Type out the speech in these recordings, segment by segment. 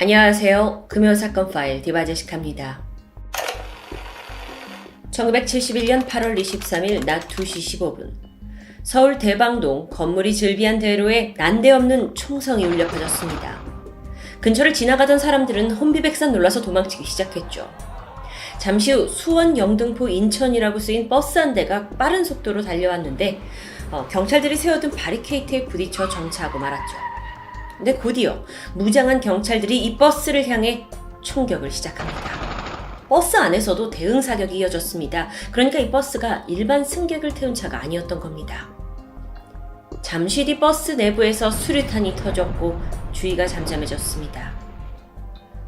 안녕하세요. 금요사건 파일 디바제식합니다. 1971년 8월 23일 낮 2시 15분 서울 대방동 건물이 즐비한 대로에 난데없는 총성이 울려 퍼졌습니다. 근처를 지나가던 사람들은 혼비백산 놀라서 도망치기 시작했죠. 잠시 후 수원, 영등포, 인천이라고 쓰인 버스 한 대가 빠른 속도로 달려왔는데 경찰들이 세워둔 바리케이트에 부딪혀 정차하고 말았죠. 근데 곧이어 무장한 경찰들이 이 버스를 향해 총격을 시작합니다. 버스 안에서도 대응 사격이 이어졌습니다. 그러니까 이 버스가 일반 승객을 태운 차가 아니었던 겁니다. 잠시 뒤 버스 내부에서 수류탄이 터졌고 주위가 잠잠해졌습니다.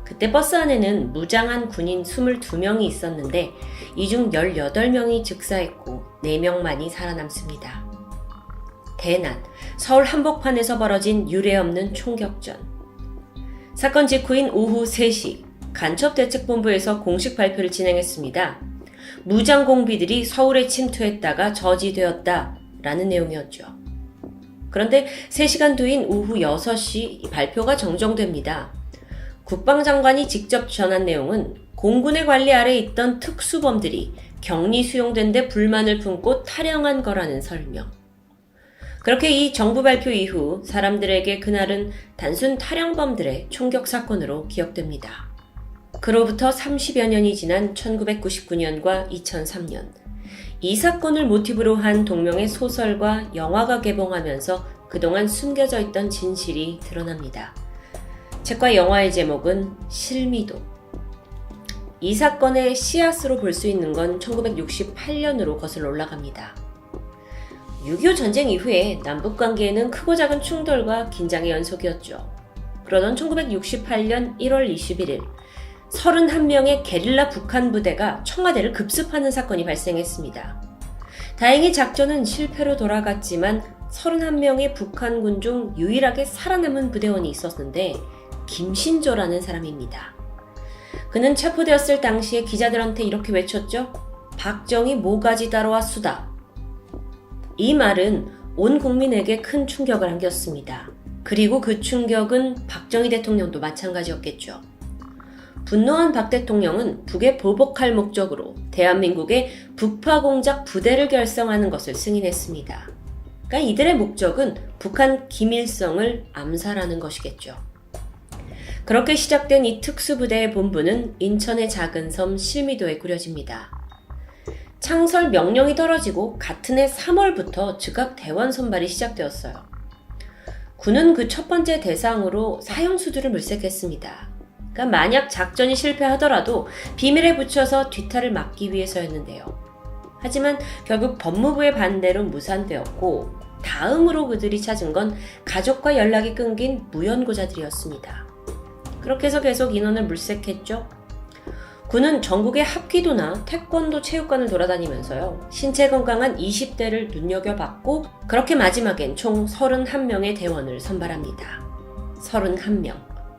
그때 버스 안에는 무장한 군인 22명이 있었는데 이 중 18명이 즉사했고 4명만이 살아남습니다. 대난, 서울 한복판에서 벌어진 유례없는 총격전. 사건 직후인 오후 3시 간첩대책본부에서 공식 발표를 진행했습니다. 무장공비들이 서울에 침투했다가 저지되었다 라는 내용이었죠. 그런데 3시간 뒤인 오후 6시 발표가 정정됩니다. 국방장관이 직접 전한 내용은 공군의 관리 아래 있던 특수범들이 격리 수용된 데 불만을 품고 탈영한 거라는 설명. 그렇게 이 정부 발표 이후 사람들에게 그날은 단순 탈영범들의 총격 사건으로 기억됩니다. 그로부터 30여 년이 지난 1999년과 2003년, 이 사건을 모티브로 한 동명의 소설과 영화가 개봉하면서 그동안 숨겨져 있던 진실이 드러납니다. 책과 영화의 제목은 실미도. 이 사건의 씨앗으로 볼 수 있는 건 1968년으로 거슬러 올라갑니다. 6.25 전쟁 이후에 남북관계에는 크고 작은 충돌과 긴장의 연속이었죠. 그러던 1968년 1월 21일 31명의 게릴라 북한 부대가 청와대를 급습하는 사건이 발생했습니다. 다행히 작전은 실패로 돌아갔지만 31명의 북한군 중 유일하게 살아남은 부대원이 있었는데 김신조라는 사람입니다. 그는 체포되었을 당시에 기자들한테 이렇게 외쳤죠. 박정희 모가지 따러와 수다. 이 말은 온 국민에게 큰 충격을 안겼습니다. 그리고 그 충격은 박정희 대통령도 마찬가지였겠죠. 분노한 박 대통령은 북에 보복할 목적으로 대한민국의 북파공작 부대를 결성하는 것을 승인했습니다. 그러니까 이들의 목적은 북한 김일성을 암살하는 것이겠죠. 그렇게 시작된 이 특수부대의 본부는 인천의 작은 섬 실미도에 꾸려집니다. 창설 명령이 떨어지고 같은 해 3월부터 즉각 대원 선발이 시작되었어요. 군은 그 첫 번째 대상으로 사형수들을 물색했습니다. 그러니까 만약 작전이 실패하더라도 비밀에 붙여서 뒤탈을 막기 위해서였는데요. 하지만 결국 법무부의 반대로 무산되었고 다음으로 그들이 찾은 건 가족과 연락이 끊긴 무연고자들이었습니다. 그렇게 해서 계속 인원을 물색했죠. 군은 전국의 합기도나 태권도 체육관을 돌아다니면서요. 신체 건강한 20대를 눈여겨봤고 그렇게 마지막엔 총 31명의 대원을 선발합니다. 31명.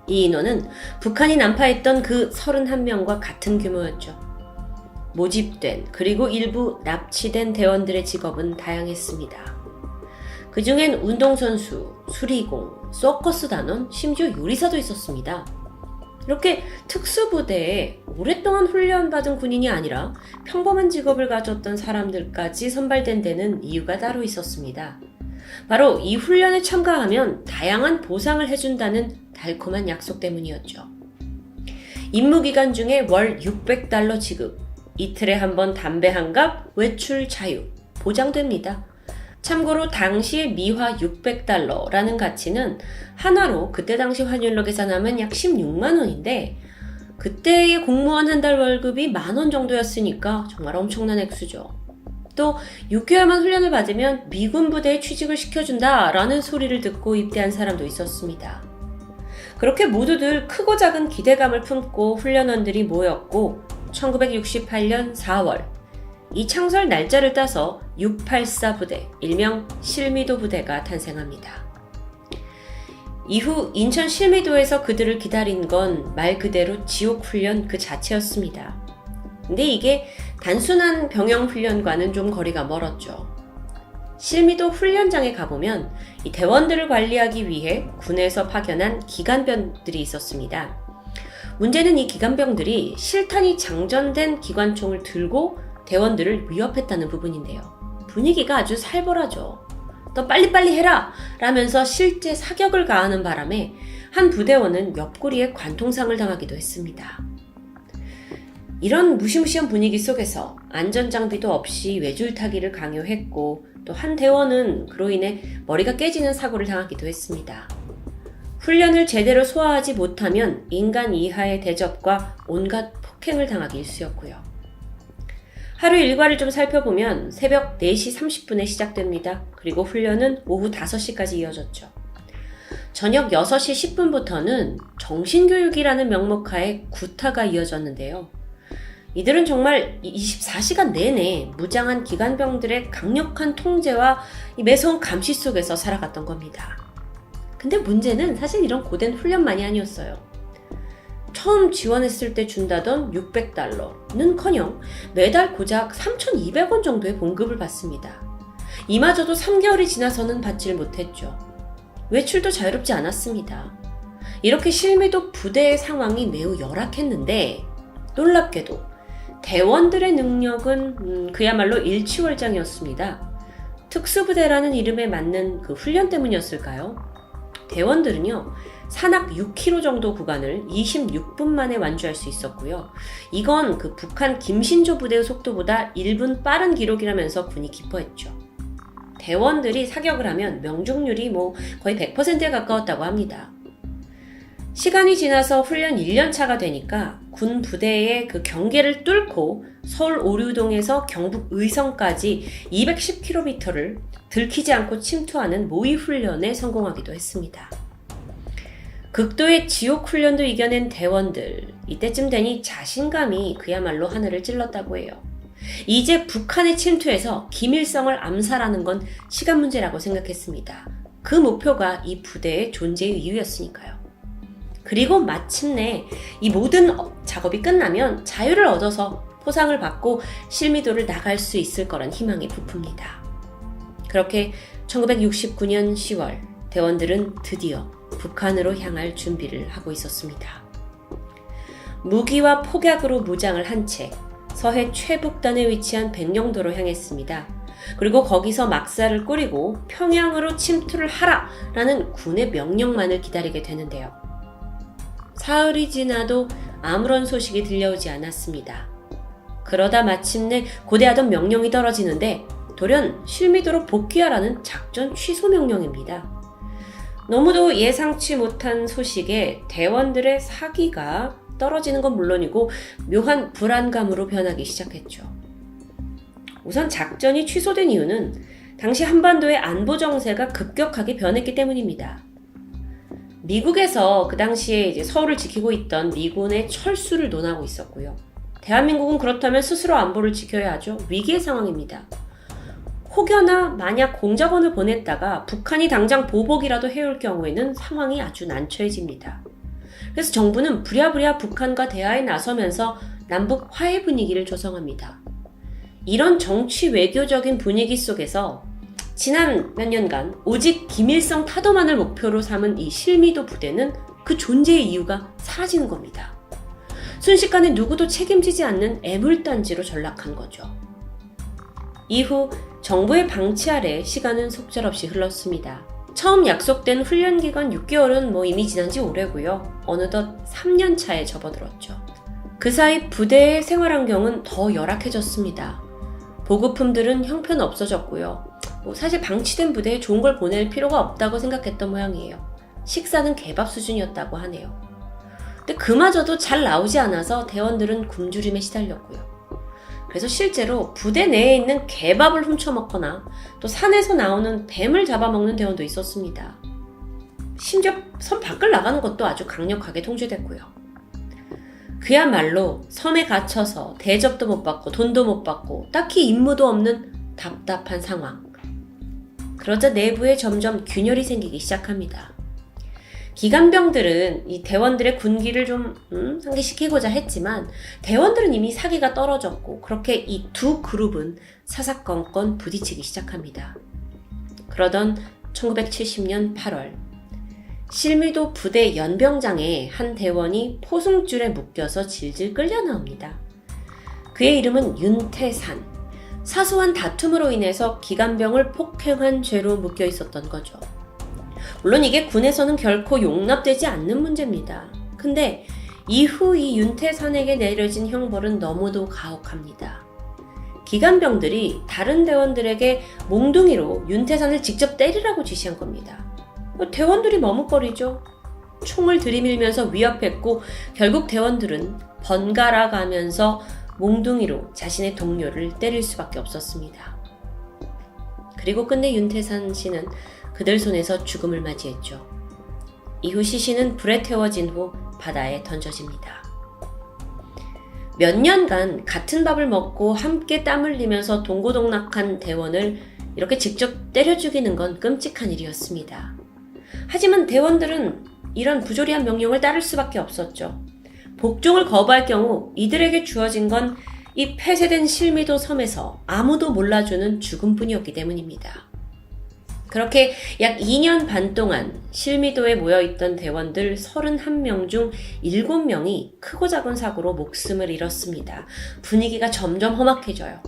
이 인원은 북한이 난파했던 그 31명과 같은 규모였죠. 모집된 그리고 일부 납치된 대원들의 직업은 다양했습니다. 그 중엔 운동선수, 수리공, 서커스 단원, 심지어 요리사도 있었습니다. 이렇게 특수부대에 오랫동안 훈련받은 군인이 아니라 평범한 직업을 가졌던 사람들까지 선발된 데는 이유가 따로 있었습니다. 바로 이 훈련에 참가하면 다양한 보상을 해준다는 달콤한 약속 때문이었죠. 임무기간 중에 월 600달러 지급, 이틀에 한 번 담배 한 갑, 외출 자유, 보장됩니다. 참고로 당시의 미화 600달러라는 가치는 하나로 그때 당시 환율로 계산하면 약 16만 원인데 그때의 공무원 한 달 월급이 10,000원 정도였으니까 정말 엄청난 액수죠. 또 6개월만 훈련을 받으면 미군 부대에 취직을 시켜준다라는 소리를 듣고 입대한 사람도 있었습니다. 그렇게 모두들 크고 작은 기대감을 품고 훈련원들이 모였고 1968년 4월 이 창설 날짜를 따서 684 부대, 일명 실미도 부대가 탄생합니다. 이후 인천 실미도에서 그들을 기다린 건 말 그대로 지옥훈련 그 자체였습니다. 근데 이게 단순한 병영훈련과는 좀 거리가 멀었죠. 실미도 훈련장에 가보면 이 대원들을 관리하기 위해 군에서 파견한 기관병들이 있었습니다. 문제는 이 기관병들이 실탄이 장전된 기관총을 들고 대원들을 위협했다는 부분인데요. 분위기가 아주 살벌하죠. 더 빨리빨리 해라! 라면서 실제 사격을 가하는 바람에 한 부대원은 옆구리에 관통상을 당하기도 했습니다. 이런 무시무시한 분위기 속에서 안전장비도 없이 외줄타기를 강요했고 또 한 대원은 그로 인해 머리가 깨지는 사고를 당하기도 했습니다. 훈련을 제대로 소화하지 못하면 인간 이하의 대접과 온갖 폭행을 당하기 일쑤였고요. 하루 일과를 좀 살펴보면 새벽 4시 30분에 시작됩니다. 그리고 훈련은 오후 5시까지 이어졌죠. 저녁 6시 10분부터는 정신교육이라는 명목하에 구타가 이어졌는데요. 이들은 정말 24시간 내내 무장한 기관병들의 강력한 통제와 매서운 감시 속에서 살아갔던 겁니다. 근데 문제는 사실 이런 고된 훈련만이 아니었어요. 처음 지원했을 때 준다던 $600는커녕 매달 고작 3,200원 정도의 봉급을 받습니다. 이마저도 3개월이 지나서는 받질 못했죠. 외출도 자유롭지 않았습니다. 이렇게 실미도 부대의 상황이 매우 열악했는데 놀랍게도 대원들의 능력은 그야말로 일취월장이었습니다. 특수부대라는 이름에 맞는 그 훈련 때문이었을까요? 대원들은요, 산악 6km 정도 구간을 26분 만에 완주할 수 있었고요. 이건 그 북한 김신조 부대의 속도보다 1분 빠른 기록이라면서 군이 기뻐했죠. 대원들이 사격을 하면 명중률이 거의 100%에 가까웠다고 합니다. 시간이 지나서 훈련 1년차가 되니까 군 부대의 그 경계를 뚫고 서울 오류동에서 경북 의성까지 210km를 들키지 않고 침투하는 모의 훈련에 성공하기도 했습니다. 극도의 지옥 훈련도 이겨낸 대원들, 이때쯤 되니 자신감이 그야말로 하늘을 찔렀다고 해요. 이제 북한에 침투해서 김일성을 암살하는 건 시간 문제라고 생각했습니다. 그 목표가 이 부대의 존재의 이유였으니까요. 그리고 마침내 이 모든 작업이 끝나면 자유를 얻어서 포상을 받고 실미도를 나갈 수 있을 거란 희망이 부풉니다. 그렇게 1969년 10월 대원들은 드디어 북한으로 향할 준비를 하고 있었습니다. 무기와 폭약으로 무장을 한 채 서해 최북단에 위치한 백령도로 향했습니다. 그리고 거기서 막사를 꾸리고 평양으로 침투를 하라라는 군의 명령만을 기다리게 되는데요. 사흘이 지나도 아무런 소식이 들려오지 않았습니다. 그러다 마침내 고대하던 명령이 떨어지는데 돌연 실미도로 복귀하라는 작전 취소 명령입니다. 너무도 예상치 못한 소식에 대원들의 사기가 떨어지는 건 물론이고 묘한 불안감으로 변하기 시작했죠. 우선 작전이 취소된 이유는 당시 한반도의 안보 정세가 급격하게 변했기 때문입니다. 미국에서 그 당시에 이제 서울을 지키고 있던 미군의 철수를 논하고 있었고요. 대한민국은 그렇다면 스스로 안보를 지켜야 하죠. 위기의 상황입니다. 혹여나 만약 공작원을 보냈다가 북한이 당장 보복이라도 해올 경우에는 상황이 아주 난처해집니다. 그래서 정부는 부랴부랴 북한과 대화에 나서면서 남북 화해 분위기를 조성합니다. 이런 정치 외교적인 분위기 속에서 지난 몇 년간 오직 김일성 타도만을 목표로 삼은 이 실미도 부대는 그 존재의 이유가 사라지는 겁니다. 순식간에 누구도 책임지지 않는 애물단지로 전락한 거죠. 이후 정부의 방치 아래 시간은 속절없이 흘렀습니다. 처음 약속된 훈련 기간 6개월은 이미 지난 지 오래고요. 어느덧 3년 차에 접어들었죠. 그 사이 부대의 생활 환경은 더 열악해졌습니다. 보급품들은 형편없어졌고요. 사실 방치된 부대에 좋은 걸 보낼 필요가 없다고 생각했던 모양이에요. 식사는 개밥 수준이었다고 하네요. 근데 그마저도 잘 나오지 않아서 대원들은 굶주림에 시달렸고요. 그래서 실제로 부대 내에 있는 개밥을 훔쳐먹거나 또 산에서 나오는 뱀을 잡아먹는 대원도 있었습니다. 심지어 섬 밖을 나가는 것도 아주 강력하게 통제됐고요. 그야말로 섬에 갇혀서 대접도 못 받고 돈도 못 받고 딱히 임무도 없는 답답한 상황. 그러자 내부에 점점 균열이 생기기 시작합니다. 기관병들은 이 대원들의 군기를 좀 상기시키고자 했지만 대원들은 이미 사기가 떨어졌고 그렇게 이 두 그룹은 사사건건 부딪히기 시작합니다. 그러던 1970년 8월 실미도 부대 연병장에 한 대원이 포승줄에 묶여서 질질 끌려 나옵니다. 그의 이름은 윤태산. 사소한 다툼으로 인해서 기관병을 폭행한 죄로 묶여 있었던 거죠. 물론 이게 군에서는 결코 용납되지 않는 문제입니다. 근데 이후 이 윤태산에게 내려진 형벌은 너무도 가혹합니다. 기관병들이 다른 대원들에게 몽둥이로 윤태산을 직접 때리라고 지시한 겁니다. 대원들이 머뭇거리죠. 총을 들이밀면서 위협했고 결국 대원들은 번갈아 가면서 몽둥이로 자신의 동료를 때릴 수밖에 없었습니다. 그리고 끝내 윤태산 씨는 그들 손에서 죽음을 맞이했죠. 이후 시신은 불에 태워진 후 바다에 던져집니다. 몇 년간 같은 밥을 먹고 함께 땀 흘리면서 동고동락한 대원을 이렇게 직접 때려 죽이는 건 끔찍한 일이었습니다. 하지만 대원들은 이런 부조리한 명령을 따를 수밖에 없었죠. 복종을 거부할 경우 이들에게 주어진 건 이 폐쇄된 실미도 섬에서 아무도 몰라주는 죽음뿐이었기 때문입니다. 그렇게 약 2년 반 동안 실미도에 모여있던 대원들 31명 중 7명이 크고 작은 사고로 목숨을 잃었습니다. 분위기가 점점 험악해져요.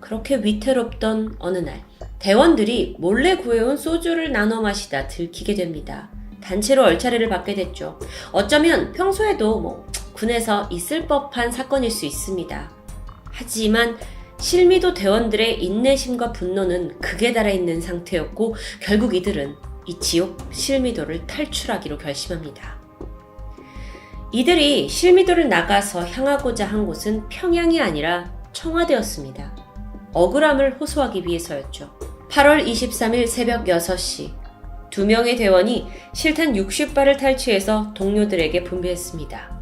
그렇게 위태롭던 어느 날, 대원들이 몰래 구해온 소주를 나눠 마시다 들키게 됩니다. 단체로 얼차례를 받게 됐죠. 어쩌면 평소에도 군에서 있을 법한 사건일 수 있습니다. 하지만 실미도 대원들의 인내심과 분노는 극에 달해 있는 상태였고 결국 이들은 이 지옥 실미도를 탈출하기로 결심합니다. 이들이 실미도를 나가서 향하고자 한 곳은 평양이 아니라 청와대였습니다. 억울함을 호소하기 위해서였죠. 8월 23일 새벽 6시 2명의 대원이 실탄 60발을 탈취해서 동료들에게 분배했습니다.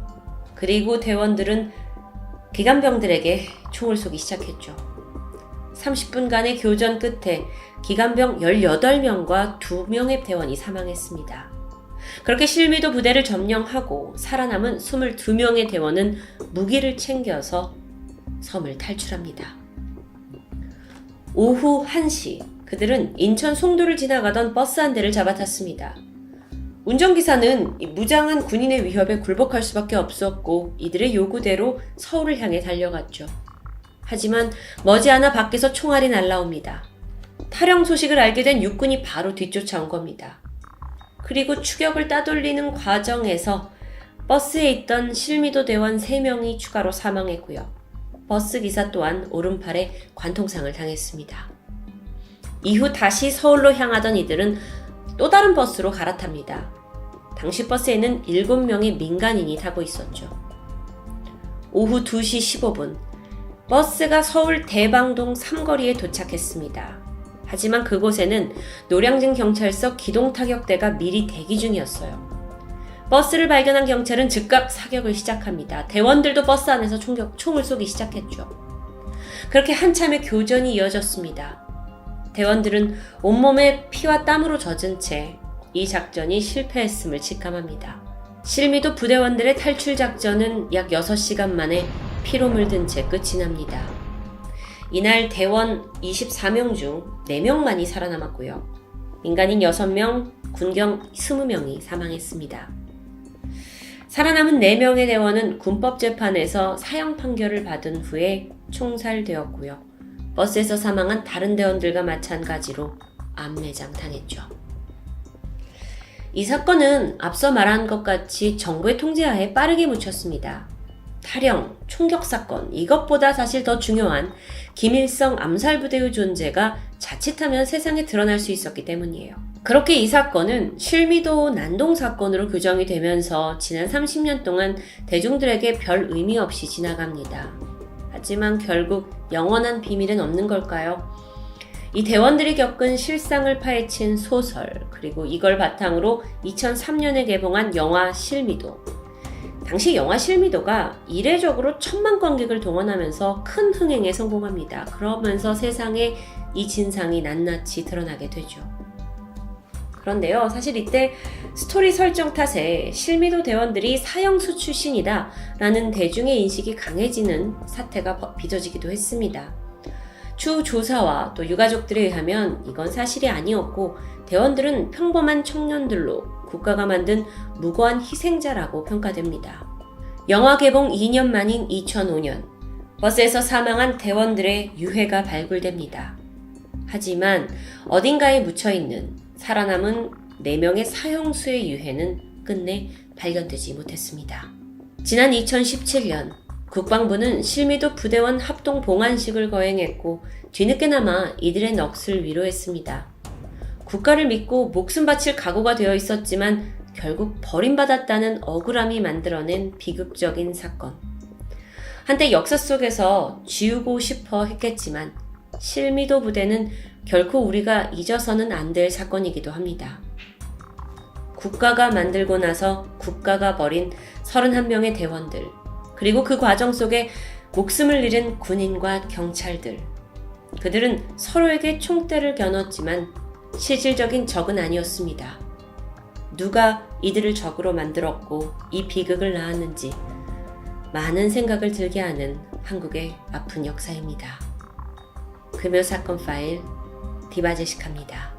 그리고 대원들은 기관병들에게 총을 쏘기 시작했죠. 30분간의 교전 끝에 기관병 18명과 2명의 대원이 사망했습니다. 그렇게 실미도 부대를 점령하고 살아남은 22명의 대원은 무기를 챙겨서 섬을 탈출합니다. 오후 1시 그들은 인천 송도를 지나가던 버스 한 대를 잡아탔습니다. 운전기사는 무장한 군인의 위협에 굴복할 수밖에 없었고 이들의 요구대로 서울을 향해 달려갔죠. 하지만 머지않아 밖에서 총알이 날라옵니다. 탈영 소식을 알게 된 육군이 바로 뒤쫓아온 겁니다. 그리고 추격을 따돌리는 과정에서 버스에 있던 실미도 대원 3명이 추가로 사망했고요. 버스 기사 또한 오른팔에 관통상을 당했습니다. 이후 다시 서울로 향하던 이들은 또 다른 버스로 갈아탑니다. 당시 버스에는 7명의 민간인이 타고 있었죠. 오후 2시 15분 버스가 서울 대방동 삼거리에 도착했습니다. 하지만 그곳에는 노량진 경찰서 기동타격대가 미리 대기 중이었어요. 버스를 발견한 경찰은 즉각 사격을 시작합니다. 대원들도 버스 안에서 총을 쏘기 시작했죠. 그렇게 한참의 교전이 이어졌습니다. 대원들은 온몸에 피와 땀으로 젖은 채 이 작전이 실패했음을 직감합니다. 실미도 부대원들의 탈출 작전은 약 6시간 만에 피로 물든 채 끝이 납니다. 이날 대원 24명 중 4명만이 살아남았고요. 민간인 6명, 군경 20명이 사망했습니다. 살아남은 4명의 대원은 군법재판에서 사형 판결을 받은 후에 총살되었고요. 버스에서 사망한 다른 대원들과 마찬가지로 암매장 당했죠. 이 사건은 앞서 말한 것 같이 정부의 통제하에 빠르게 묻혔습니다. 탈영, 총격 사건, 이것보다 사실 더 중요한 김일성 암살부대의 존재가 자칫하면 세상에 드러날 수 있었기 때문이에요. 그렇게 이 사건은 실미도 난동 사건으로 규정이 되면서 지난 30년 동안 대중들에게 별 의미 없이 지나갑니다. 하지만 결국 영원한 비밀은 없는 걸까요? 이 대원들이 겪은 실상을 파헤친 소설, 그리고 이걸 바탕으로 2003년에 개봉한 영화 실미도. 당시 영화 실미도가 이례적으로 1000만 관객을 동원하면서 큰 흥행에 성공합니다. 그러면서 세상에 이 진상이 낱낱이 드러나게 되죠. 그런데요, 사실 이때 스토리 설정 탓에 실미도 대원들이 사형수 출신이다 라는 대중의 인식이 강해지는 사태가 빚어지기도 했습니다. 추후 조사와 또 유가족들에 의하면 이건 사실이 아니었고 대원들은 평범한 청년들로 국가가 만든 무고한 희생자라고 평가됩니다. 영화 개봉 2년 만인 2005년, 버스에서 사망한 대원들의 유해가 발굴됩니다. 하지만 어딘가에 묻혀있는 살아남은 4명의 사형수의 유해는 끝내 발견되지 못했습니다. 지난 2017년, 국방부는 실미도 부대원 합동 봉안식을 거행했고 뒤늦게나마 이들의 넋을 위로했습니다. 국가를 믿고 목숨 바칠 각오가 되어 있었지만 결국 버림받았다는 억울함이 만들어낸 비극적인 사건. 한때 역사 속에서 지우고 싶어 했겠지만 실미도 부대는 결코 우리가 잊어서는 안 될 사건이기도 합니다. 국가가 만들고 나서 국가가 버린 31명의 대원들, 그리고 그 과정 속에 목숨을 잃은 군인과 경찰들. 그들은 서로에게 총대를 겨눴지만 실질적인 적은 아니었습니다. 누가 이들을 적으로 만들었고 이 비극을 낳았는지 많은 생각을 들게 하는 한국의 아픈 역사입니다. 금요사건 파일 디바제시카입니다.